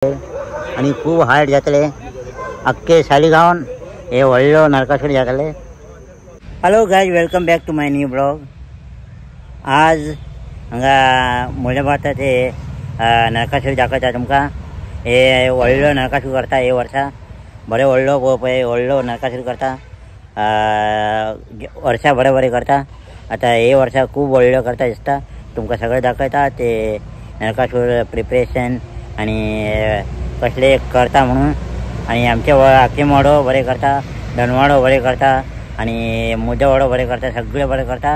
आणि खूप हार्ड जातले अख्खे सालीगावन हे व्हडलो नरकासूर जातले. Hello guys, welcome back to my new blog. आज हांगा म्हज्या भारतात हे नरकासूर दाखयता तुमकां. हे व्हडलो नरकासूर करता हे वर्सा. बरे व्हडलो पळय व्हडलो नरकासूर करता. वर्सा बरे बरे करता. आता हे वर्सा खूब व्हडलो करता दिसता. तुमकां सगळें दाखयता ते नरकासूर प्रिपरेशन आणि कसले करता म्हणून. आणि आमचे आखे वाडो बरे करता, धनवाडो बरे करता आणि मुदेवाडो बरे करता. सगळे बरे करता.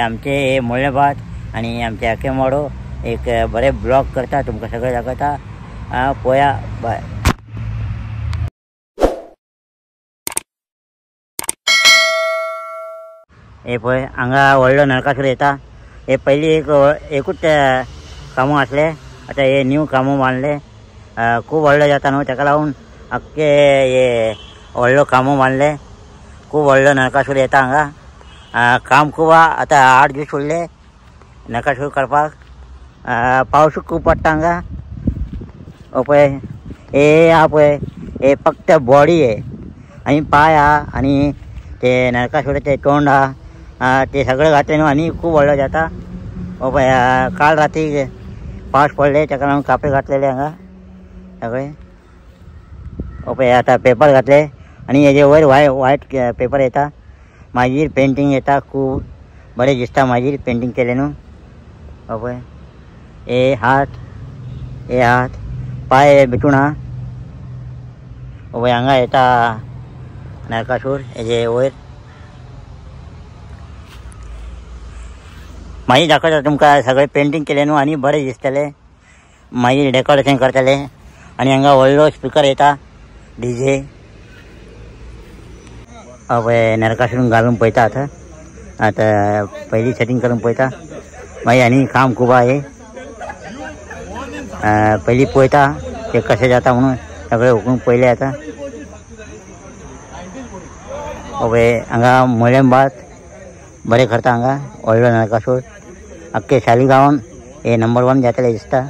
आमचे हे मुळे भात आणि आमचे आखे वाडो एक बरे ब्लॉग करता. तुमकां सगळें दाखयता. पळया. बाय. हे पळय हांगा व्हडलो नरकासूर येता. हे पयलीं एकूच कामो आसले. आता हे न्यू कामो बांदले. खूब व्हडलो जाता न्हू, ताका लागून अख्खे हे व्हडलो कामो बांदले. खूब व्हडलो नरकासूर येता हांगा. काम खूब आतां 8 दीस उरले नरकासूर करपाक. पावस खूब पडटा हांगा. हो पळय हे आहा पळय हे फक्त बॉडी आहे आनी पांय आहा आनी ते नरकासूराचें तोंड आहा ते सगळें घातले न्हू आनी खूब व्हडलो जाता. हो पळय काल राती पावस पडले ताका लागून कापे घातलेले हांगा सगळे. हो पळय आतां पेपर घातले आनी हेजे वयर वायट पेपर येता. मागीर पेंटींग येता. खूब बरें दिसता मागीर पेंटींग केलें न्हू. हो पळय हे हात पांय भितून आहा. हो पळय हांगा येता नरकासूर हेजे वयर. मागीर दाखयता तुमकां सगळें पेंटींग केलें न्हू आनी बरें दिसतलें. मागीर डेकोरेशन करतले. आनी हांगा व्हडलो स्पिकर येता डीजे. पळय नरकासूर घालून पळयता आतां पयलीं सेटींग करून पळयता. मागीर आनी काम खूब आहा. हे पयलीं पळयता ते कशें जाता म्हणून सगळें हुकून पयलें आतां. पळय हांगा मळ्ळें भात बरें करता हांगा व्हडलो नरकासूर. अख्खे सालीगांवान हे नंबर 1 जातले दिसता.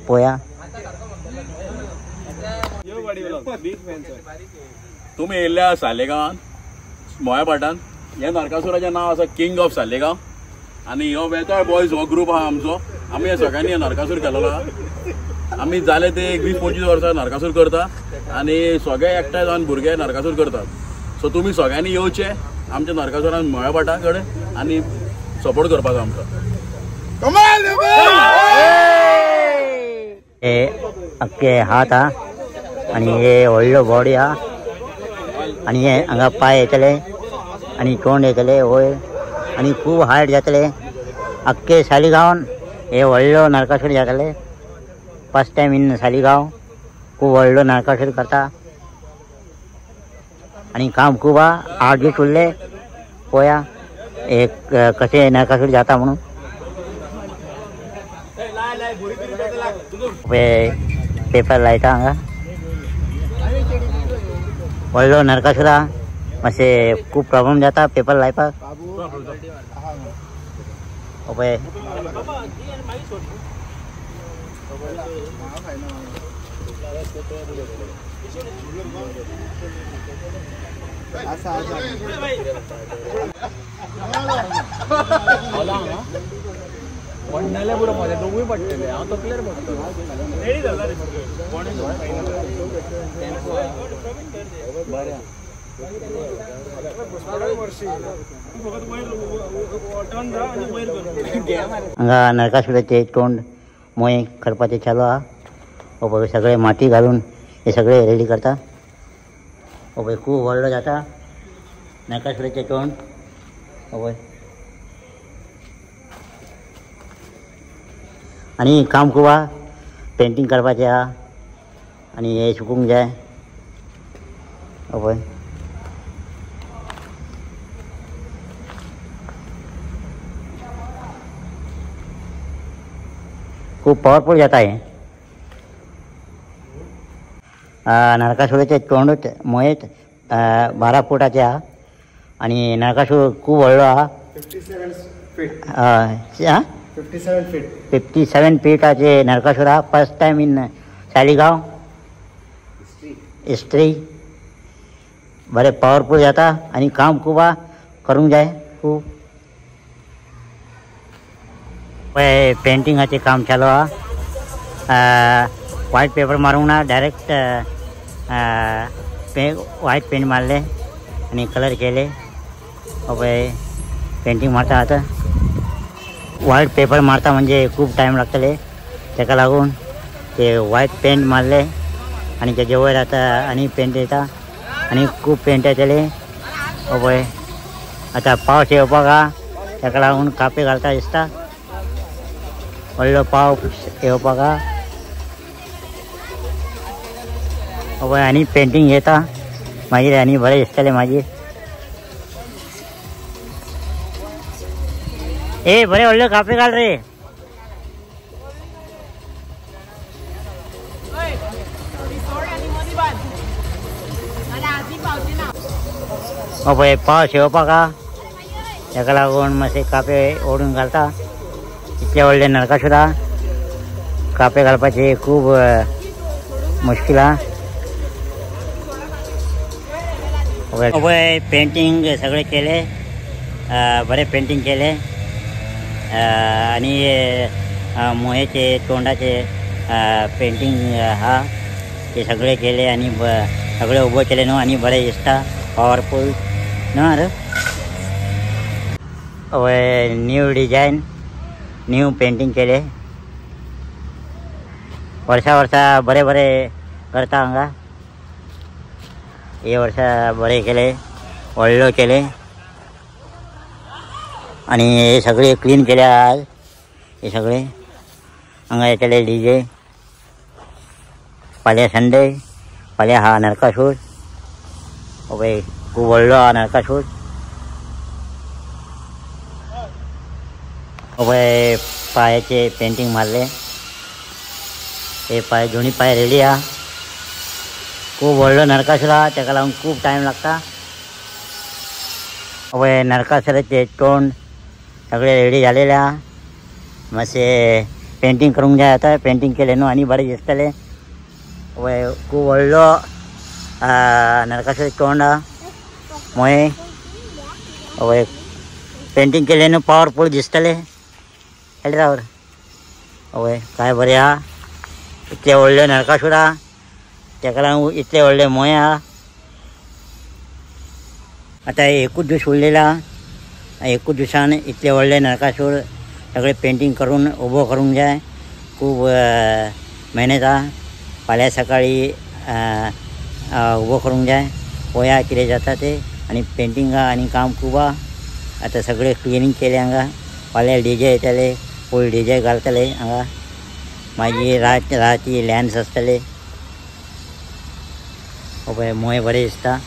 पळया. तुम्ही येयल्ल्या सालेगांवान मोया पाटान हे नरकासुराचें नांव आसा किंग ऑफ सालेगांव. आनी हो वेताळ बॉयज हो ग्रूप आहा आमचो. आमी हे सगळ्यांनी हे नरकासूर केलेलो आहा. आमी जाले ते 20-25 वर्सां नरकासूर करता आनी सगळे एकठांय जावन भुरगे नरकासूर करतात. सो तुमी सगळ्यांनी येवचे आमच्या नरकासुरान मोया पाटा कडेन आनी सपोर्ट करपाचो आमकां. हे अख्खे हात आहा आनी हे व्हडलो बॉडी आहा आनी हे हांगा पांय येतले आनी तोंड येतले वयर आनी खूब हार्ड जातले. अख्खे सालीगांवान हे व्हडलो नरकासूर जातले. फर्स्ट टायम इन सालीगांव खूब व्हडलो नरकासूर करता आनी काम खूब आहा. 8 दीस उरले. पळया एक कशें नरकासूर जाता म्हणून. पेपर लायता हांगा. व्हडलो नरकासूर आहा. मातशें खूब प्रॉब्लेम जाता पेपर लायपाक. पळय पडलेले पुरो मध्ये दोगूय पडटले. हांव तकलेर पडटलो. हांगा नरकासुराचें तोंड मोय करपाचें चालू आहा. हो पळय सगळे माती घालून हे सगळे रेडी करता. हो पळय खूब व्हडलो जाता नरकासुराचें तोंड. हो पळय आनी काम खूब आहा. पेंटींग करपाचें आहा आनी हे सुकूंक जाय. हो पळय खूब पावरफूल जाता हे. नरकासुराचें तोंडूच मोयत 12 फुटाचें आहा आनी नरकासूर खूब व्हडलो आहा. 57 feet 57 फीटाचे नरकासूर आहा. First time in Saligao. इस्त्री बरे पॉवरफुल जाता आणि काम खूप करून जाय खूप पेंटिंगाचे काम चालू व्हाईट पेपर मारून ना डायरेक्ट व्हाईट पेंट मारले आणि कलर केले पेंटिंग मारता आता व्हाईट पेपर मारता म्हणजे खूप टाईम लागतले त्याका लागून ते व्हाईट पेंट मारले आणि त्याच्या वयर आता आणि पेंट येता आणि खूप पेंट येतले आता पावस येवपाक ताका लागून कापे घालता दिसता व्हडलो पाव येवपाक आनी पेंटिंग येता मागीर आनी बरें दिसतलें मागीर ए बरे व्हडले कापे घाल रे पळय पावस येवपाक ताका लागून मातशे कापे ओडून घालता इतले व्हडले नरकासुरा कापे घालपाचे खूब मुश्कील पळय पेंटिंग सगळे केले बरे पेंटिंग केले आणि मोहेचे तोंडाचे पेंटिंग हा ते सगळे केले आणि सगळे उभे केले न्हू आणि बरे दिसता पॉवरफुल न्हू रे न्यू डिजाइन न्यू पेंटिंग केले वर्षा बरे बरे करता हांगा हे वर्षा बरे केले व्हडलो केले आणि हे सगळे क्लीन केले आज हे सगळे हांगा येतले डीजे फाल्यां संडे फाल्यां हा नरकासूर पळय खूब व्हडलो हा नरकासूर पळय पायाचे पेंटिंग मारले हे पाय दोन्ही पाय रेडी हा खूब व्हडलो नरकासूर हा ताका लागून खूब टायम लागता पळय नरकासुराचे तोंड सगळे रेडी झालेले हा मातशे पेंटिंग करूंक जाय आता पेंटिंग केले न्हू आनी बरें दिसतले पळय खूब व्हडलो नरकासुराचे तोंड हा मोये पळय पेंटिंग केले न्हू पॉवरफुल दिसतले रावर पळय काय बरें हा इतले व्हडले नरकासूर हा ताका लागून इतले व्हडले मोये हा आता एकूच दीस उरलेला एकूच दिसान इतले व्हडले नरकासूर सगळे पेंटिंग करून उबो करूंक जाय खूब मेहनत हा फाल्यां सकाळी उबो करूंक जाय पळोवया कितें जाता ते आनी पेंटिंग आनी काम खूब हा आतां सगळे क्लिनींग केले हांगा फाल्यां डीजे येतले फूल डीजे घालतले हांगा मागीर राती लॅन्स आसतले पळय मोये बरें दिसता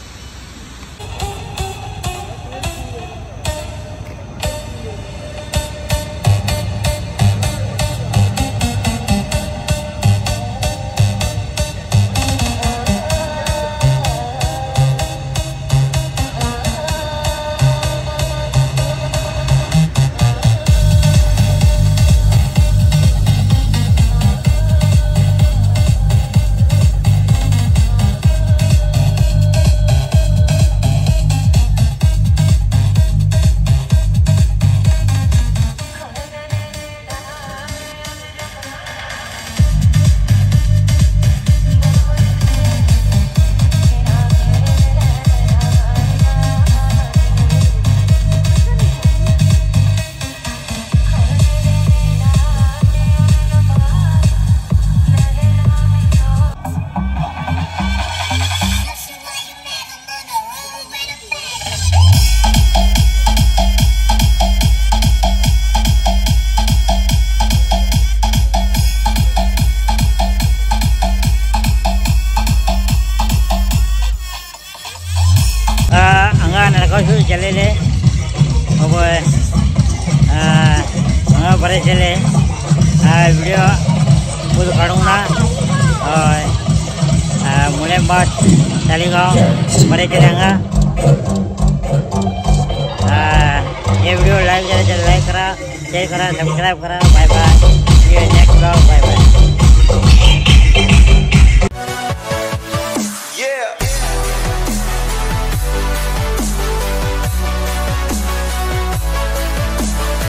नरकासूर केलेले हांगा बरें केले व्हिडिओ फूल काडूंक ना हय मुळेंबाट तालिगांव बरें केले हांगा हे व्हिडिओ लाईक केले तर लाईक करा शेअर करा सबस्क्राईब करा bye bye next blog bye bye